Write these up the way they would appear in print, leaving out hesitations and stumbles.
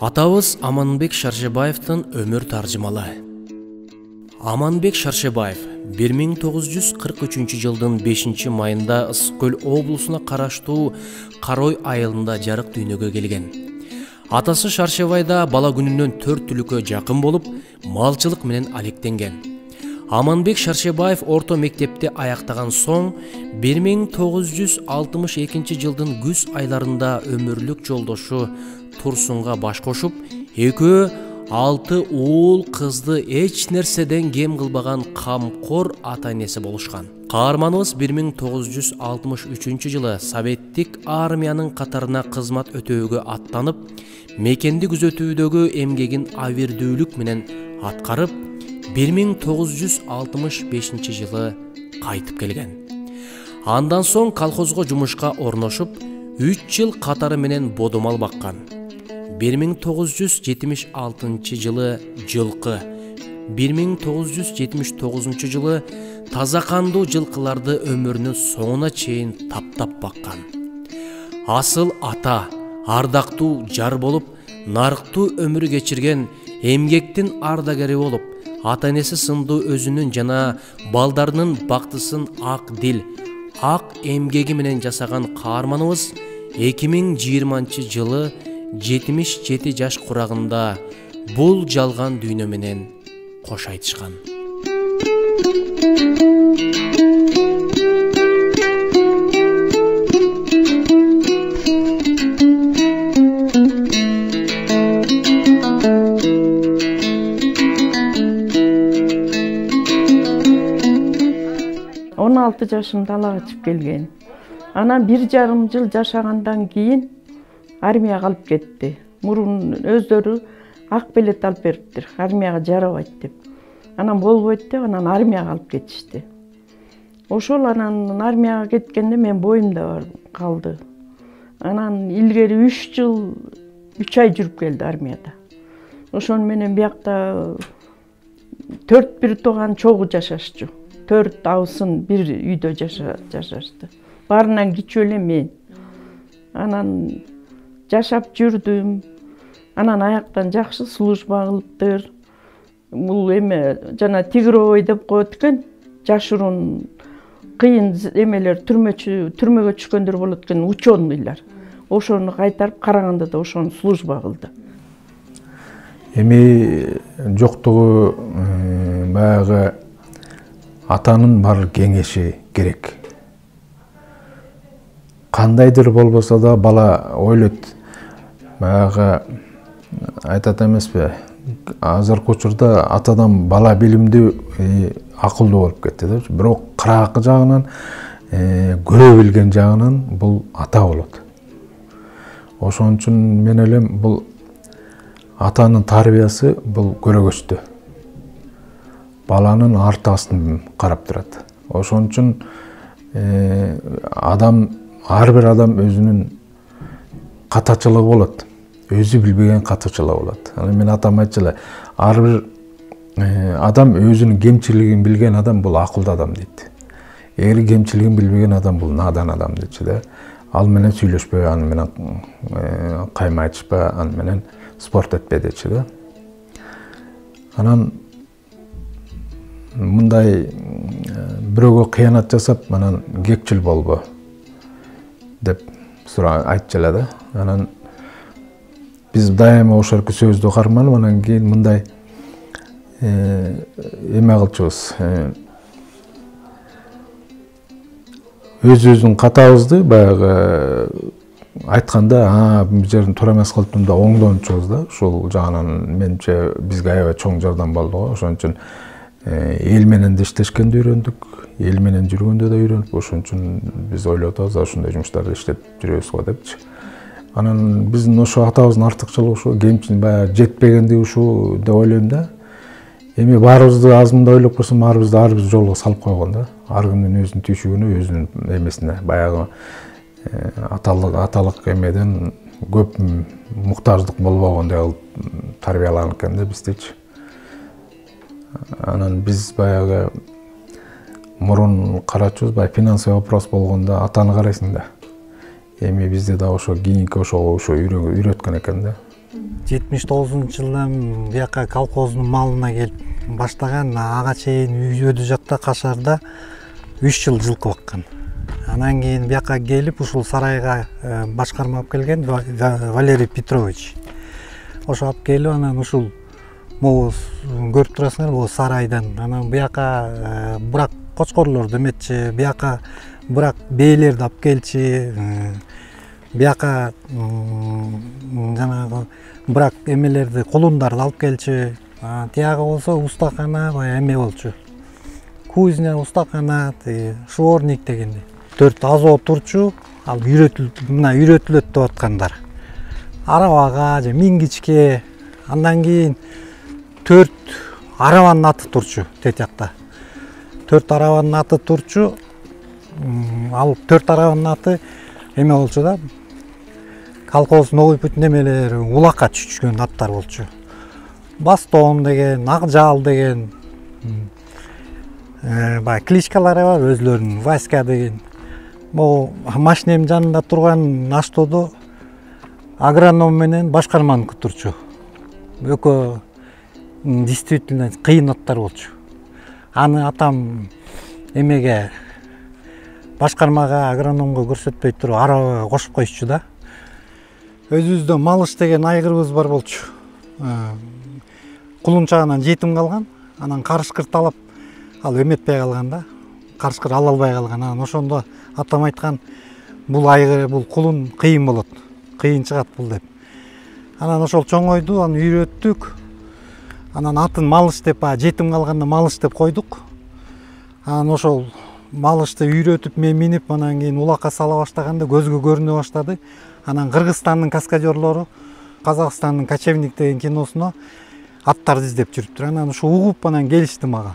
Атабыз Аманбек Шаршебаевдин өмүр таржымалы. Аманбек Шаршебаев 1943-жылдын 5-майында Ысык-Көл облусуна караштуу Карой айылында жарык дүйнөгө келген. Атасы Шаршебайда бала күнүнөн 4 түлүккө жакын болуп, малчылык менен алектенген. Аманбек Шаршебаев орто мектепти аяктаган соң 1962 жылдын күз айларында өмүрлүк жолдошу Турсунга баш кошуп, экөө 6 уул кызды эч нерседен кем кылбаган камкор ата-энеси болушкан. Каарманыбыз 1963 жылы Советтик армиянын катарына кызмат өтөөгө аттанып, мекенди күзөтүүдөгү эмгегин абийирдүүлүк менен аткарып, 1965 жылы кайтып келген. Андан соң колхозго жумушка орношуп, 3 жыл катары менен бодомал баккан. 1976 жылы жылкы, 1979 жылы таза кандуу жылкыларды өмүрүнүн соңуна чейин таптап баккан. Асыл ата, ардактуу жар болуп, нарыктуу өмүр кечирген, эмгектин ардагери болуп, ата-энеси сындуу өзүнүн жана балдарынын бактысын ак дил, ак эмгеги менен жасаган каарманыбыз 2020 жылы 77 жаш курагында бул жалган дүйнө менен кош айтышкан. Он 16 жашымда ала качып келген. Анан 1,5 жыл жашагандан кийин армияга алып кетти. Мурун өздөрү ак билет алып бериптир, армияга жарабайт деп. Анан болбойт деп, анан армияга алып кетишти. Ошол анан армияга кеткенде мен боюмда калды. Анан илгери 3 жыл 3 ай жүрүп келди армияда. Ошон менен биякта 4 бир тууган чогуу жашашчу. 4 абысын бир үйдө жашашты. Баарынан кичүү эле мен. Анан жашап жүрдүм. Анан аяктан жакшы служба кылыптыр. Бул эме жана тигровой деп коет экен. Жашыруун кыйын эмелер түрмөгө түшкөндөр болот экен, ученыйлар. Ошону кайтарып караганда да ошону служба кылды. Эми жоктугу баягы атанын баардык кеңеши керек. Кандайдыр болбосо да бала ойлойт. Баягы айтат эмеспи? Азыркы учурда атадан бала билимдүү, акылдуу болуп кетти да. Бирок кыракы жагынан, көрө билген жагынан бул ата болот. Ошон үчүн мен ойлойм, бул атанын тарбиясы бул көрөгөстүү. Баланын арты астын карап турат. Ошон үчүн ар бир адам өзүнүн катачылыгы болот. Өзү билбеген катачылыгы болот. Анан мен атам айтчылы, ар бир адам өзүнүн кемчилигин билген адам бул акылдуу адам дейт. Эгер кемчилигин билбеген адам бул надан адам дейт да. Ал менен сүйлөшпө, аны менен кайма айтышпа, аны менен спорт этпе дейт да. Анан мындай бирөөгө кыянат жасап, анан кекчил болбо деп айтчылы да. Анан биз дайыма ошол сөздү карманып, анан кийин мындай эме кылчубуз. Өзүбүздүн катабызды баягы айтканда бул жердин туура эмес кылыптым да оңдончубуз да. Ушул жагынан менимче бизге аябай чоң жардам болду го. Ошон үчүн эл менен да иштешкенди үйрөндүк, эл менен жүргөндө да үйрөнүп, ошон үчүн биз ойлоп атабыз ушундай жумуштарды иштеп жүрөбүз го депчи. Анан биздин ошо атабыздын артыкчылыгы ушу, кемчилиги баягы жетпегендиги ушу деп ойлойм да. Эми баарыбызды азмында ойлоп көрсөм, баарыбызды ар бир жолго салып койгон да. Ар кимдин өзүнүн түйшүгүнө, өзүнүн эмесине, баягы аталык эмеден көп муктаждык болбогондой кылып тарбияланган экен да биздичи. Анан биз баягы мурун карачубуз, баягы финансовый вопрос болгондо атаны карайсың да. Эми бизде да ошо кийинки ошого үйрөткөн экен да. 79-жылдан бияка колхоздун малына келип баштаган, ага чейин өйдө жакта Кашарда 3 жыл жылкы баккан. Анан кийин бияка келип ушул сарайга башкарма алып келген Валерий Петрович. Ошо алып келип, анан ушул могу көрүп турасыңар, бул сарайдан. Анан бияка бурак кочкорлорду эметчи, бияка бурак бээлерди алып келчи, бияка жанагы бурак эмелерди, кулундарды алып келчи. Тияга болсо устакана, эме болчу. Кузня, устакана, шворник дегенди. 4 азот турчу, ал үйрөтүлөт деп аткандар. Арабага же мингичке, андан кийин 4 арабанын аты турчу тет жакта. 4 арабанын аты турчу. Ал 4 арабанын аты эме болчу да. Колхоз новый путь немелери улакка түшкөн аттар болчу. Бастон деген, Акжал деген, баягы кличкалары бар өзлөрүнүн, Васька деген. Могу машинем жанында турган аштоодо агроном менен башкарманы күтүрчү. Экөө действительно кыйын аттар болчу. Аны атам эмеге башкармага, агрономго көрсөтпөй туруп арабага кошуп койчу да. Өзүбүздө Малыш деген айгырыбыз бар болчу. Кулунчагынан жетим калган, анан карышкыр талап ал эметпей калган да. Карышкыр ала албай калган. Анан ошондо атам айткан, бул айгыр, бул кулун кыйын болот. Кыйын чыгат бул деп. Анан ошол чоңойду, аны үйрөттүк. Анан атын Малыш деп, жетим калганда Малыш деп койдук. Анан ошол Малышты үйрөтүп, мен минип, анан кийин улакка сала баштаганда көзгө көрүнө баштады. Анан Кыргызстандын каскадерлору Казакстандын Кочевник деген киносуна аттарды издеп жүрүптүр. Анан ушу угуп, анан келишти мага.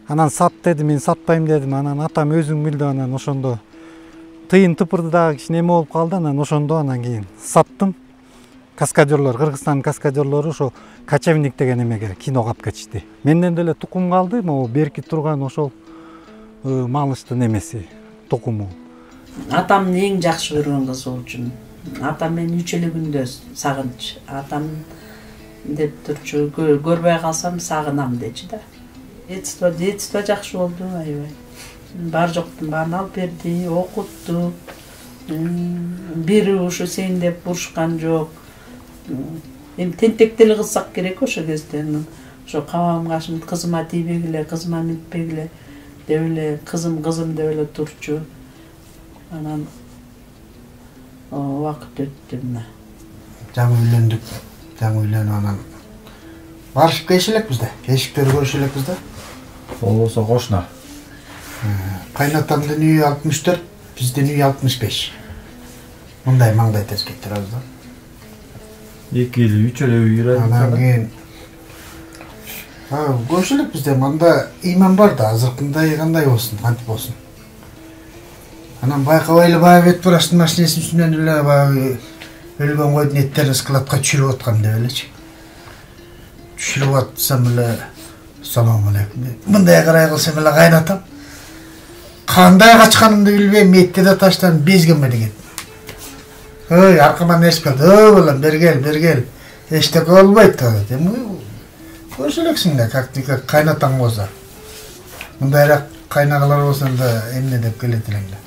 Анан сат деди, мен сатпайм дедим. Анан атам өзүң билди, анан ошондо тыйын тыпырды дагы кичине эме болуп калды. Анан ошондо анан кийин саттым. Каскадерлор, Кыргызстандын каскадерлору ошо Кочевник деген эмеге киного алып кетишти. Менден деле тукум калды, могу берки турган ошол Малыштын эмеси, тукуму. Атамдын эң жакшы көргөн кызы болчу. Атам мени 3 эле күндө сагынчы. Атам деп турчу, көрбөй калсам сагынам дечи да. Детство жакшы болду, аябай. Бар жоктун баарын алып берди, окутту. Бири ушу сен деп бурушкан жок. Эми тентектели кылсак керек ошо кезде. Ошо кабам кашым кызыма тийбегиле, кызыма минтпегиле деп эле, кызым деп эле турчу. Анан убакыт өттү мына. Жаңы үйлөндүк. Жаңы үйлөнүп анан барышып келиши элекпиз да. Эшиктерди көрүшү элекпиз да. Болбосо кошуна. Кайнатамдын үйү 64, биздин үй 65. Мындай маңдай тескек турабыз да. 2 эле 3 эле үй кират. Анан кийин көрүшү элекпиз да. Мында ыйман бар да, азыркындай кандай болсун, кантип болсун. Анан байкабай эле баягы бет браштын машинесинин үстүнөн эле баягы өлгөн койдун эттерин складка түшүрүп аткан деп элечи. Түшүрүп атсам эле салам алейкум. Мындай карай кылсам эле кайнатам. Кандай качканымды билбейм, этти да таштан безгенме деген. Ой, аркаман эшик келди. Ой, балам, бергел. Эчтеке болбойт деп. Көрүшү элексиң да, как кайнатаң болсо. Мындайраак кайнагалар болсо да эмне деп келет элең да.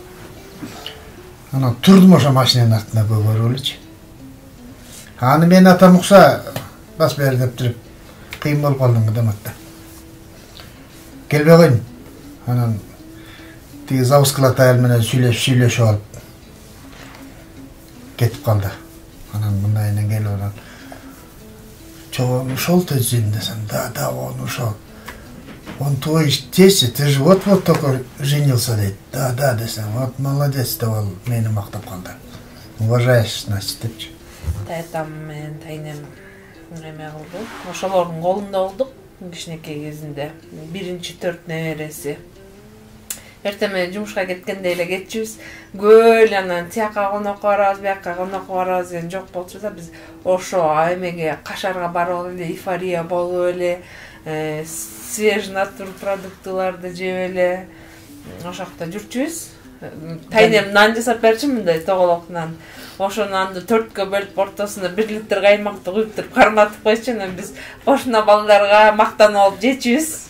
Анан турдум ошо машинанын артына көгөрүп элечи. Аны мен атам укса бас бер деп туруп кыйын болуп калдым кыдаматта. Келбей койдум. Анан тиги завускалат айыл менен сүйлөшүп алып. кетип калды. Анан мындайынан келип анан чоң ушол төзүн десем, да, он ушол. Он твой тесть, ты же вот только женился, дейт. Да, десем, вот молодец, деп ал мени мактап калды. Уважаешь, значит, депчи. Тайтам менен тайнем неме кылды. Ошолордун колунда болдук кичинекей кезинде. Биринчи 4 небереси. Эртеме жумушка кеткенде эле кетчүбүз. Көл анан тияка конокко барабыз, бияка конокко барабыз деген жок болчу да биз ошо эмеге Кашарга барып эле эйфория болуп эле, свежий натур продуктыларды жеп эле ошол жакта жүрчүбүз. Тайнем нан жасап берчү, мындай тоголок нан. Ошо нанды 4кө бөлүп ортосуна 1 литр каймакты куюп туруп карматып койчу, анан биз кошуна балдарга мактанып алып жечүбүз.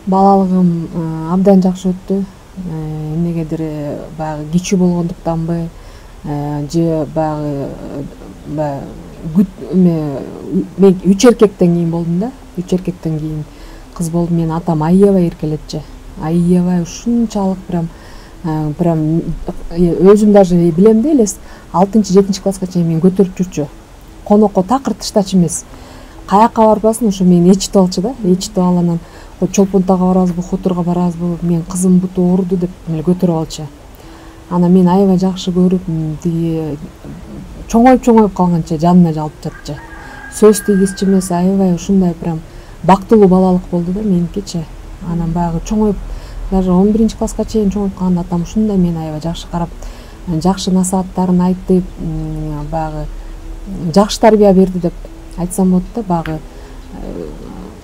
Балалыгым абдан жакшы өттү. Эмнегедир баягы кичүү болгондуктанбы же баягы мен 3 эркектен кийин болдум да. 3 эркектен кийин кыз болдум. Мен атам аябай эркелетчи. Аябай ушунчалык прям өзүм даже билем да элес 6-7 класска чейин мен көтөрүп жүрчү. Конокко такыр тыштачы эмес. Каяка барбасын ошо мени эчитип алчу да. Эчитип алып анан Чолпонтага барабызбы, хуторго барабызбы, мен кызым буту ооруду деп эле көтөрүп алчу. Анан мен аябай жакшы көрүп, тиги чоңоюп калганча жанына жалып жатчы. Сөз тийгизчи эмес, аябай ушундай прям бактылуу балалык болду да меникичи. Анан баягы чоңоюп, даже 11 класска чейин чоңоюп калганда атам ушундай мени аябай жакшы карап, жакшы насааттарын айтып, баягы жакшы тарбия берди деп айтсам болот да. Баягы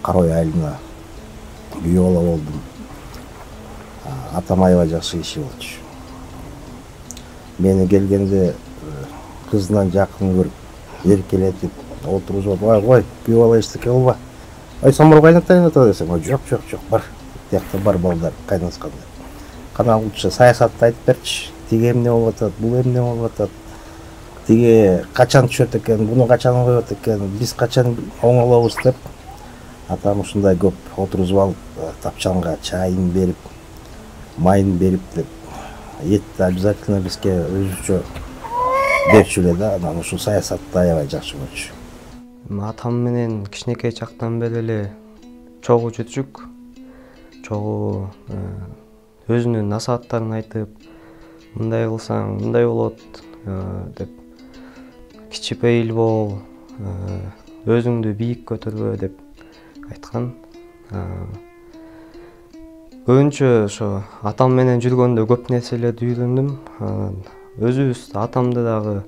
Карой айылына үй бала болдум. Атам аябай жакшы киши болчу. Мени келгенде кызынан жакын көрүп, эркелетип, отургузуп, "Ой, үй бала эчтеке болба. Ой, самыр кайнатайын ата" десем, "Жок, бар. Тиякта бар балдар кайнасканда." Кана лучше саясатты айтып берчи. Тиги эмне болуп атат, бул эмне болуп атат. Тиги качан түшөт экен, буну качан коет экен, биз качан оңолобуз деп. Атам ушундай көп отургузуп алып, тапчанга чайын берип, майын берип деп, этти обязательно бизге өзүчө берчү эле да. Анан ушул саясатты аябай жакшы көрчү. Атам менен кичинекей чактан бери эле чогуу жүрчүк. Чогуу өзүнүн насааттарын айтып, мындай кылсаң мындай болот деп, кичипейил бол, өзүңдү бийик көтөрбө деп айткан. Көбүнчө ошо атам менен жүргөндө көп нерселерди үйрөндүм. Өзүбүз атамды дагы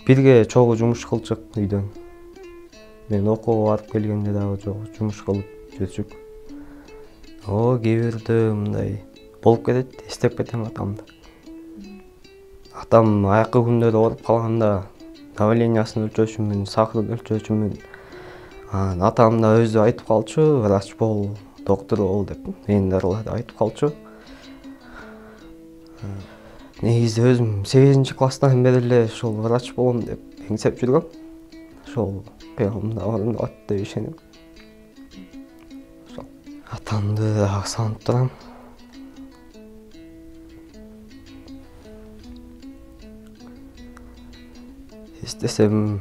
бирге чогуу жумуш кылчык үйдөн. Мен окууга барып келгенде дагы чогуу жумуш кылып жүрчүк. Кээ бирде мындай болуп кетет, эстеп кетем атамды. Атам аякы күндөрү ооруп калганда давлениясын өлчөчүмүн, сахарын өлчөчүмүн. Атам да өзү айтып калчу, врач бол, доктор бол деп, мени дарылады айтып калчу. Негизи өзүм 8 класстан бери эле ошол врач болом деп эңсеп жүргөм. Ошол кыямда орун алат деп ишенем. Атамды дагы сагынып турам. Эстесем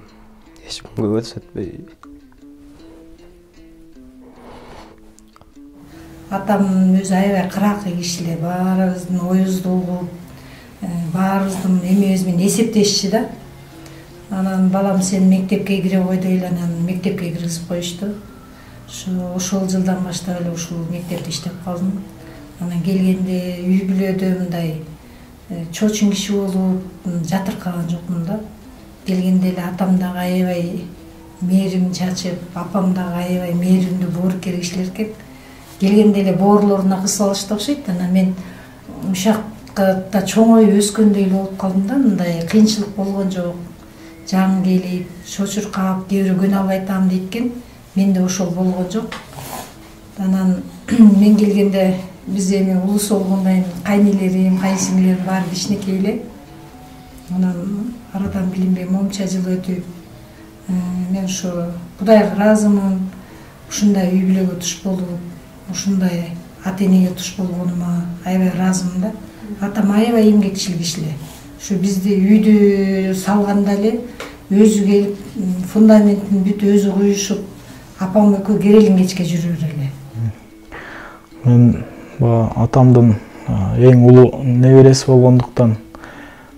эч кимге көрсөтпөй. Атам өзү аябай кыракы киши эле, баарыбыздын оюбузду угуп, баарыбыздын эмебиз менен эсептешчү да. Анан балам сен мектепке кире кой дейли, анан мектепке киргизип коюшту. Ошол жылдан баштап эле ушул мектепте иштеп калдым. Анан келгенде үй бүлөдө мындай чоочун киши болуп жатыркаган жокмун да. Келгенде эле атам дагы аябай мээрим чачып, апам дагы аябай мээримдүү боорукер кишилер экен. Келгенде эле боорлоруна кысып алышты окшойт. Анан мен ушакта чоңоюп өскөндөй эле болуп калдым да. Мындай кыйынчылык болгон жок. Жан келип, чочуркап, кээ бирөө күнөө албай атам дейт экен. Менде ошол болгон жок. Анан мен келгенде биз эми улус болгондон кайнелерим, кайсиңлерим баары кичинекей эле. Анан арадан билинбей момча жыл өтүп, мен ошо Кудайга ыраазымын. Ушундай үй бүлөгө туш болуп, ушундай ата энеге туш болгонума аябай ыраазымын да. Атам аябай эмгекчил киши эле. ушу бизди үйдү салганда эле өзү келип фундаментин бүт өзү куюшуп апам экөө керелин кечке жүрөр эле. Мен атамдын эң улуу небереси болгондуктан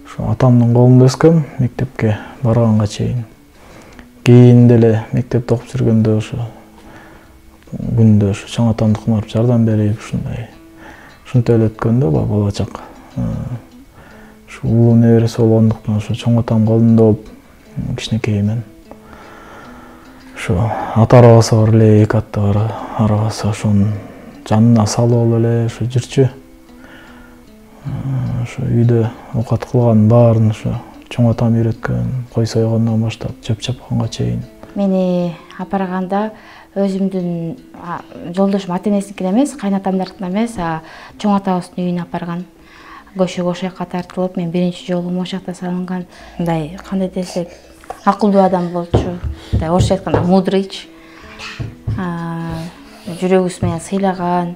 ушу атамдын колунда өскөм мектепке барганга чейин. Кийин деле мектепте окуп жүргөндө ушу күндө ушу чоң атамдыкына барып жардам берип ушинтип эле өткөндө бала чак. Ушу улуу небереси болгондуктан ушу чоң атам колунда болуп кичинекеймен. Ушу ат арабасы бар эле, 2 аттуу арабасы, ошонун жанына салып эле ушу жүрчү. Ушу үйдө оокат кылган баарын ушу чоң атам үйрөткөн, кой сойгондон баштап чөп чапканга чейин. Мени апарганда өзүмдүн жолдошум ата энесиникине эмес, кайнатамдардыкына эмес, чоң атабыздын үйүнө апарган. Көшөгө ошол жака тартылып, мен биринчи жолу ошол жакта салынган. Мындай кандай десек, акылдуу адам болчу. Мындай орусча айтканда мудрыйч. Жүрөгүбүз менен сыйлаган.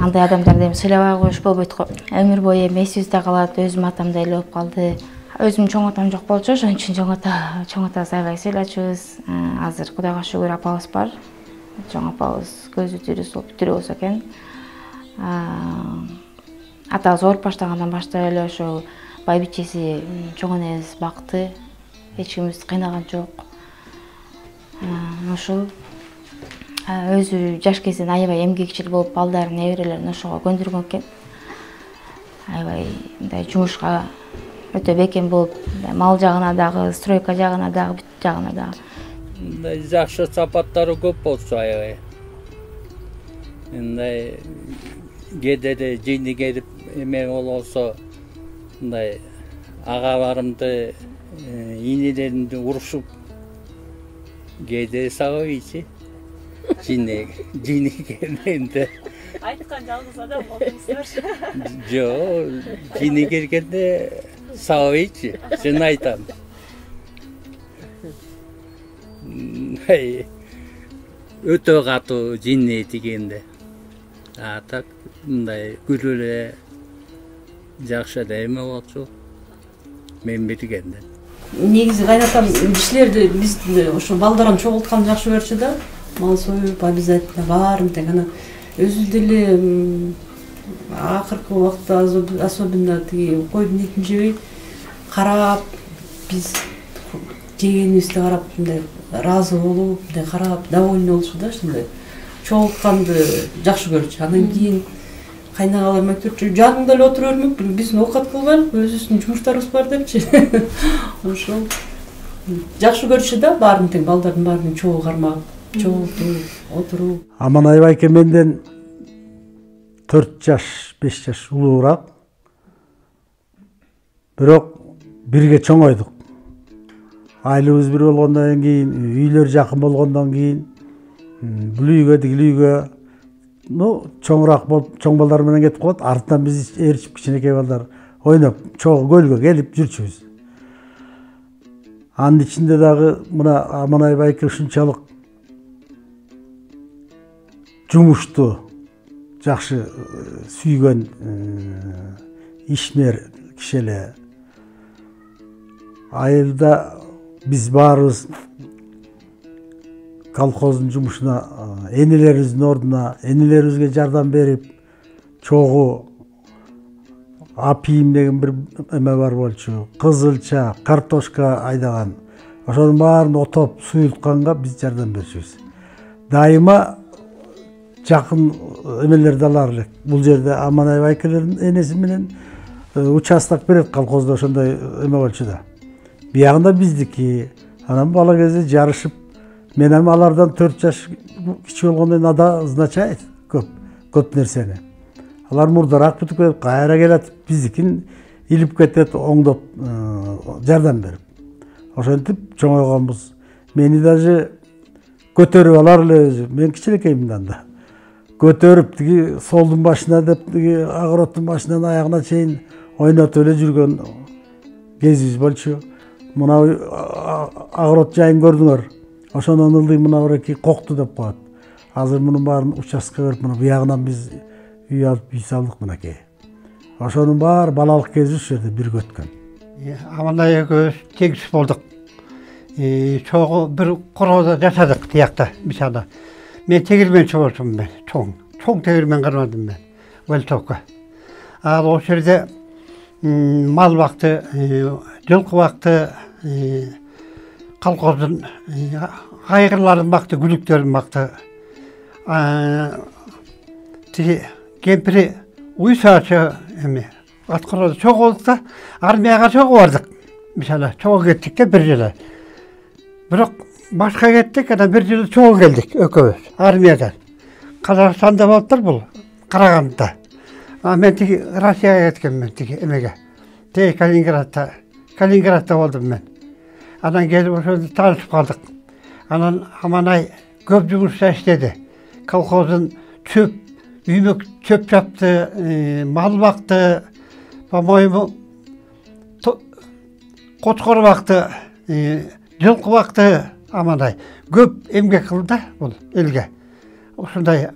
Андай адамдарды эми сыйлабай коюш болбойт го. Өмүр бою эсибизде калат, өзүм атамдай эле болуп калды. Өзүм чоң атам жок болчу, ошон үчүн чоң атабыз аябай сыйлачубуз. Азыр Кудайга шүгүр апабыз бар. Чоң апабыз көзү тирүү болсо экен. Атабыз ооруп баштагандан баштап эле ошо байбичеси чоң энебиз бакты. Эч кимибизди кыйнаган жок. Ошол өзү жаш кезинен аябай эмгекчил болуп, балдарын, неберелерин ошого көндүргөн экен. Аябай мындай жумушка өтө бекем болуп, мал жагына дагы, стройка жагына дагы, бүт жагына дагы. Мындай жакшы сапаттары көп болчу аябай. Мындай кээде жыйны келип эме болсо, мындай агаларымды, инелеримди урушуп кээде сабайчы. Жыйны келгенде. Айткан жалгыз адам болдуңуздар. Жок, жыйны келгенде сабайчы, шын айтам. Өтө катуу жыйны тигенде. Так мындай күлүп эле жакшы эле эме болчу. Мен билгенде. Негизи кайнатам кишилерди бизди ошо балдардан чогултканды жакшы көрчү да. Мал союп обязательно баарын тең анан өзү деле акыркы убакта особенно тиги койдун этин жебей карап, биз жегенибизди карап мындай ыраазы болуп, мындай карап довольный болчу да, ушундай чогултканды жакшы көрчү. Анан кийин кайнагаларым айтырчу, жаныңда эле отура бермек, биздин оокат кылбайлык, өзүбүздүн жумуштарыбыз бар депчи. Ошол жакшы көрчү да, баарын тең балдардын баарын чогуу кармап, чогултуу, отуруу. Аман Айбайке менден 4 жаш, 5 жаш улуураак. Бирок бирге чоңойдук. Айлыбыз бир болгондон кийин, үйлөр жакын болгондон кийин бул үйгө, тигил үйгө чоңураак болуп, чоң балдар менен кетип калат. Артынан биз ээрчип кичинекей балдар ойноп, чогуу көлгө келип жүрчүбүз. Анын ичинде дагы мына Аман Айбайке ушунчалык жумушту жакшы сүйгөн ишмер киши эле. Айылда биз баарыбыз колхоздун жумушуна, энелерибиздин ордуна, энелерибизге жардам берип, чогуу апийим деген бир эме бар болчу. Кызылча, картошка айдаган. Ошонун баарын отоп, суюлтканга биз жардам берчүбүз. Дайыма жакын эмелерди алар элек. Бул жерде Аман Айбайкелердин энеси менен участок берет колхоздо, ошондой эме болчу да. Биягында биздики. Анан бала кезде жарышып, мен эми алардан 4 жаш кичи болгондон ада означает көп нерсени. Алар мурдараак бүтүп кетип, кайра келет, биздикин илип кетет, оңдоп жардам берип. Ошентип чоңойгонбуз. Мени даже көтөрүп алар эле өзү. Мен кичинекеймин анда. Көтөрүп тиги солдун башына деп, тиги огороттун башынан аягына чейин ойнотуп эле жүргөн кезибиз болчу. Мына огород жайын көрдүңөр. Ошонун ылдый мына бирки кокту деп коет. Азыр мунун баарын участка берип, мына биягынан биз үй алып үй салдык мынакей. ошонун баары балалык кези ушул жерде бирге өткөн. Аманай экөөбүз тегиз болдук. Чогуу бир короодо жашадык тиякта мисалы. Мен тегирменчи болчумун мен. Чоң тегирмен кырмадым мен. Вольтовка. Ал ошол жерде мал бакты, жылкы бакты, колхоздун айгырларын бакты, күлүктөрүн бакты. Тиги кемпири уй саачы эми аткарады чогуу болдук да, армияга чогуу бардык. Мисалы, чогуу кеттик да бир жылы. Бирок башка кеттик, анан бир жылы чогуу келдик экөөбүз армиядан. Казакстанда болуптур бул, Карагандда. Мен тиги Россияга кеткенмин тиги эмеге. Тиги Калининградда болдум мен. Анан келип ошондо таанышып калдык. Анан Аманай көп жумуш иштеди. Колхоздун үймөк чөп чапты, мал бакты, по-моему, коткор бакты, жылкы бакты Аманай. Көп эмгек кылды да бул элге. Ушундай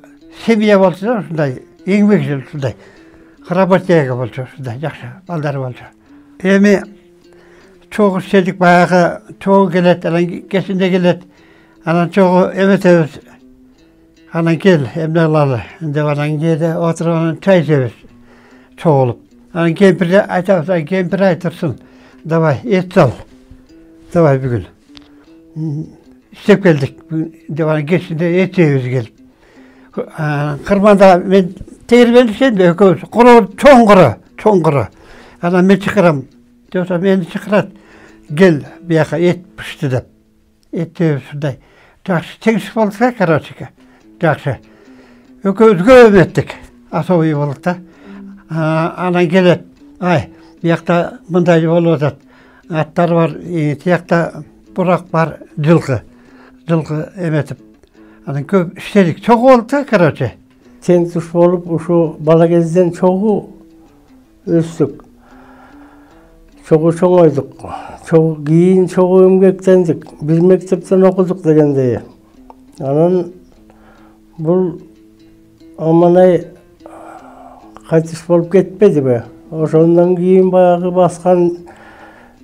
семья болчу да, ушундай эмгекчил ушундай. Работяга болчу, ушундай жакшы балдары болчу. Эми чогуу иштедик, баягы чогуу келет, анан кечинде келет. Анан чогуу эметебиз. Анан кел, эмне кылалы деп анан жерде отуруп анан чай ичебиз чогулуп. Анан кемпир айтабыз, кемпир айтырсын. Давай, эт сал. Давай бүгүн. Иштеп келдик деп анан кечинде эт жейбиз келип. Кырманда мен тегирмен ишенди экөөбүз. Короо чоң короо. Анан мен чакырам. Жоса мени чакырат. Кел, бияка эт пишти деп. Эт жейбиз ушундай. Жакшы тегиз болду, короче. Жакшы. Экөөбүз көп эметтик. Особый болдук да. Анан келет. Ай, биякта мындай болуп атат. Аттар бар, тиякта бурак бар, жылкы. Жылкы эметип. Анан көп иштедик. Чогуу болду да, короче. Тең туш болуп, ушу бала кезден чогуу өстүк. Чогуу чоңойдук. Кийин чогуу эмгектендик. Бир мектептен окудук дегендей. Анан бул Аманай кайтыш болуп кетпедиби? Ошондон кийин баягы баскан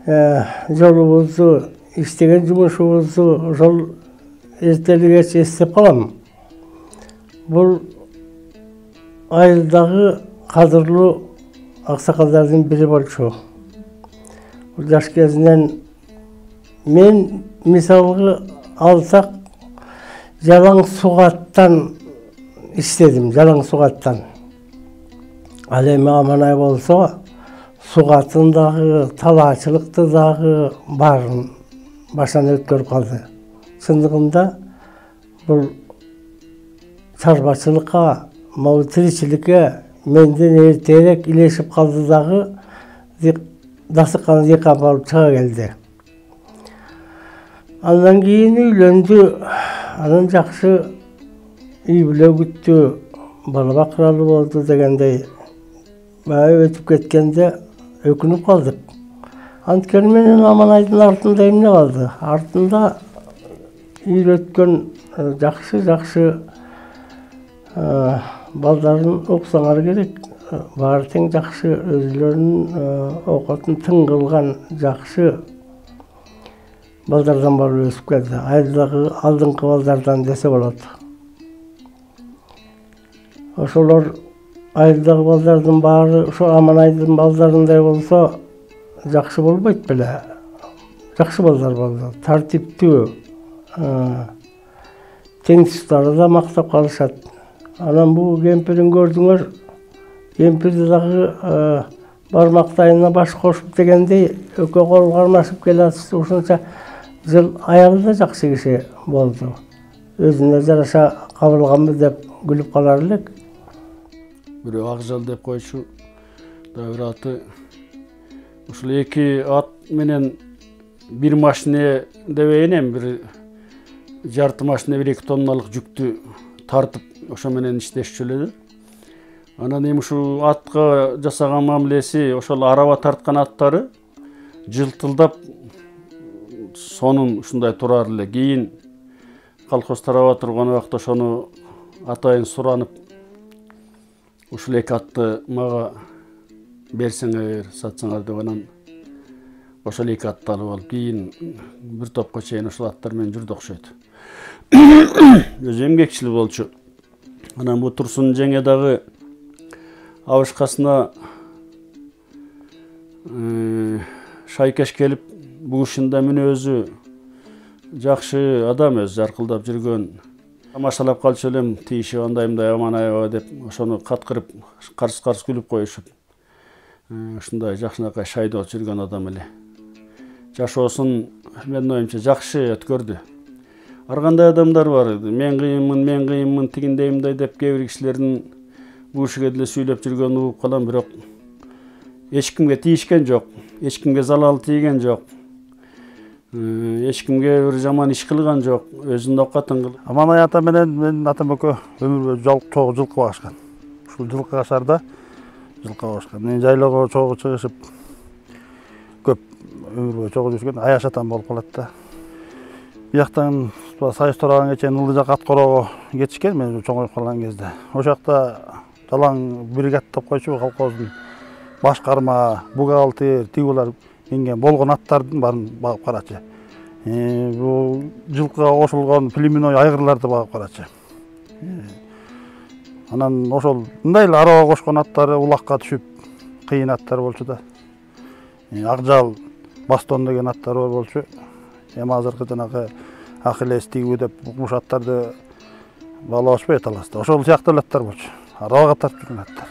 жолубузду, иштеген жумушубузду ошол эртелигече эстеп калам. Бул айылдагы кадырлуу аксакалдардын бири болчу. Жаш кезинен мен мисалга алсак жалаң сугаттан иштедим, жалаң сугаттан. Ал эми Аманай болсо сугатын дагы, талаачылыкты дагы баарын башынан өткөрүп калды. Чындыгында бул чарбачылыкка, мал тиричиликке менден эртерээк илешип калды дагы, дасыккан дыйкан болуп чыга келди. Андан кийин үйлөндү, анан жакшы үй бүлө күттү, бала бакыралуу болду дегендей. Бая өтүп кеткенде өкүнүп калдык. Анткени менен Аманайдын артында эмне калды? Артында үйрөткөн жакшы балдарын окусаңар керек. Баары тең жакшы, өзүлөрүнүн окутун тың кылган жакшы балдардан барып өсүп келди. Айылдагы алдыңкы балдардан десе болот. Ошолор айылдагы балдардын баары ошо Аманайдын балдарындай болсо жакшы болбойт беле. Жакшы балдар болду, тартиптүү. Теңсиздары да мактап калышат. Анан бул кемпирин көрдүңөр, кемпирди дагы бармактайына баш кошуп дегендей экөө кол кармашып келатты. Ушунча жыл аялы да жакшы киши болду. Өзүнө жараша кабылганбы деп күлүп калар элек. Бирөө Акжал деп койчу. Да бир аты ушул эки ат менен бир машине дебейинем, бир жарты машине 1-2 тонналык жүктү тартып ошо менен иштешчү эле. Анан эми ушу атка жасаган мамилеси, ошол араба тарткан аттары жылтылдап сонун ушундай турар эле. Кийин колхоз тараба турган убакта ошону атайын суранып ушул эки атты мага берсеңер, сатсаңар деп анан ошол эки атты алып алып кийин бир топко чейин ошол аттар менен жүрдү окшойт. Өзү эмгекчил болчу. Анан бу Турсун жеңе дагы абышкасына шайкеш келип, бул кишинин да мүнөзү жакшы адам, өзү жаркылдап жүргөн. Тамашалап калчу элем, тиеши андай аман аябай деп ошону каткырып, карс-карс күлүп коюшуп. Ушундай жакшынакай шайдоот жүргөн адам эле. Жашоосун менин оюмча жакшы өткөрдү. Ар кандай адамдар бар. Мен кыйынмын, тигиндеймдей деп кээ бир кишилердин бул кишиге деле сүйлөп жүргөнү угуп калам, бирок эч кимге тийишкен жок, эч кимге залал тийген жок. Эч кимге бир жаман иш кылган жок, өзүнүн окатын кылып. Аманай ата менен менин атам экөө өмүр бою чогуу жылкы багышкан. Ушул жылкы кашарда жылкы багышкан. Мен жайлоого чогуу чыгышып көп өмүр бою чогуу жүргөн аяш атам болуп калат да. Бияктан Сайыс Тораган чейин ылдый жак ат короого кетишкен, мен чоңоюп калган кезде. Ошол жакта жалаң бригада деп койчу, колхоздун башкарма, бухгалтер, тигулар менген болгон аттардын баарын багып карачы. Бул жылкыга кошулгон племенной айгырларды багып карачы. Анан ошол мындай эле арага кошкон аттары улакка түшүп кыйын аттар болчу да. Акжал, Бастон деген аттар болчу. Эми азыркы жанагы Ахиллес тигүү деп укмуш аттарды баалабашпай таласта. Ошол сыяктуу аттар болчу. Арага тартып жүргөн аттар.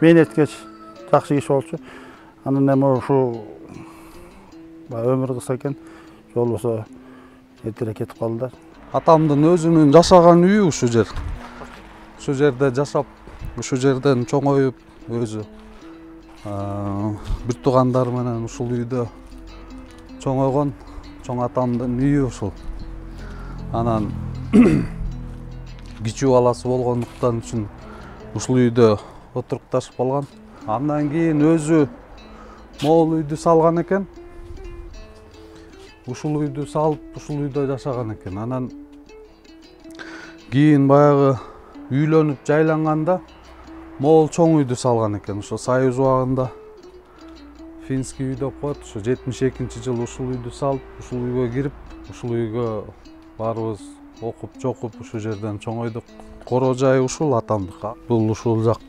Мээнеткеч жакшы киши болчу. Анан эми ушу өмүр кыска экен, жолбосо эртерээк кетип калды. Атамдын өзүнүн жашаган үйү ушу жер. Ушу жерде жашап, ушу жерден чоңоюп, өзү бир туугандар менен ушул үйдө чоңойгон. Чоң атамдын үйү ушул. Анан кичүү баласы болгондуктан үчүн ушул үйдө отурукташып калган. Андан кийин өзү могул үйдү салган экен. Ушул үйдү салып, ушул үйдө жашаган экен. Анан кийин баягы үйлөнүп жайланганда могул чоң үйдү салган экен. Ошо Союз убагында финский үй деп коет. Ошо 72-жылы ушул үйдү салып, ушул үйгө кирип, ушул үйгө баарыбыз окуп, чокуп, ушул жерден чоңойдук. Коро жайы ушул атамдык. Бул ушул жак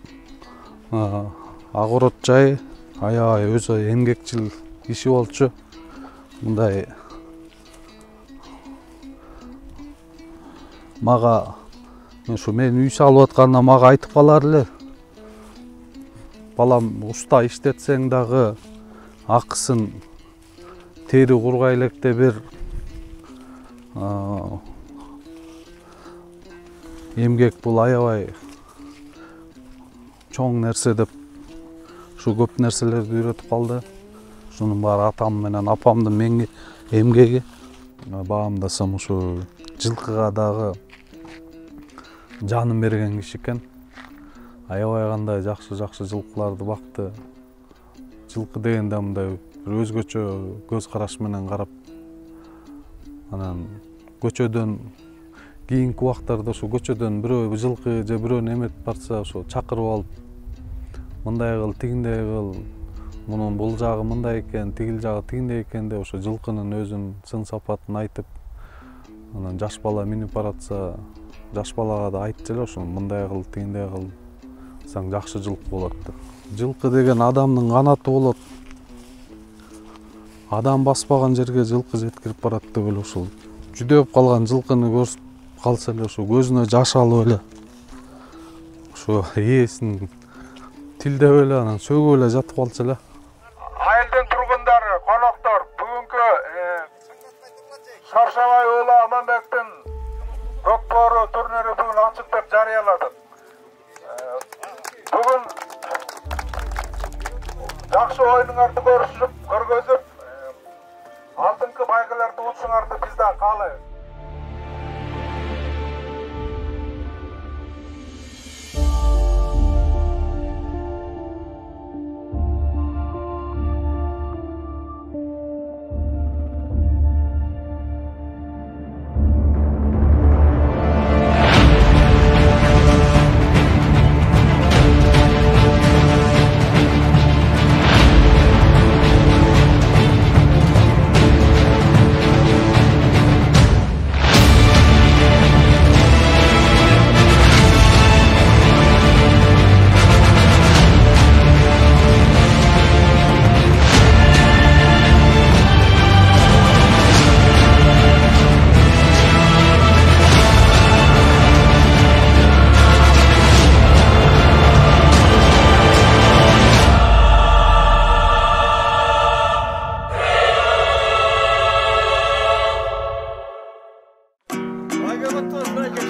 огород жайы, аябай өзү эмгекчил киши болчу. Мындай мага ушу мен үй салып атканда мага айтып калар эле. Балам, уста иштетсең дагы акысын тери кургай электе бер. Эмгек бул аябай чоң нерсе деп ушу көп нерселерди үйрөтүп калды. Ушунун баары атам менен апамдын менге эмгеги. Баамдасам ушу жылкыга дагы жанын берген киши экен. Аябай кандай жакшы жылкыларды бакты. Жылкы дегенде мындай бир өзгөчө көз караш менен карап, анан көчөдөн кийинки убактарда ошо көчөдөн бирөө жылкы же бирөөнү эметип барса, ошо чакырып алып, мындай кыл, тигиндей кыл, мунун бул жагы мындай экен, тигил жагы тигиндей экен деп ошо жылкынын өзүнүн сын сапатын айтып, анан жаш бала минип баратса, жаш балага да айтчу эле ошо мындай кыл, тигиндей кыл, саң жакшы жылкы болот деп. Жылкы деген адамдын канаты болот. Адам баспаган жерге жылкы жеткирип барат деп эле ушул жүдөп калган жылкыны көрүп калса эле ошо көзүнө жаш алып эле ошо ээсин тилдеп эле анан сөгүп эле жатып калчу эле. Айылдын тургундары, коноктор, бүгүнкү Сарсабай уулу Аманбектин көкбөрү турнирин бүгүн ачык деп жарыяладык. Бүгүн жакшы оюнуңарды көргөзүп, алдыңкы байгыларды утсуңарды бизden каалайбыз. саламат болсун,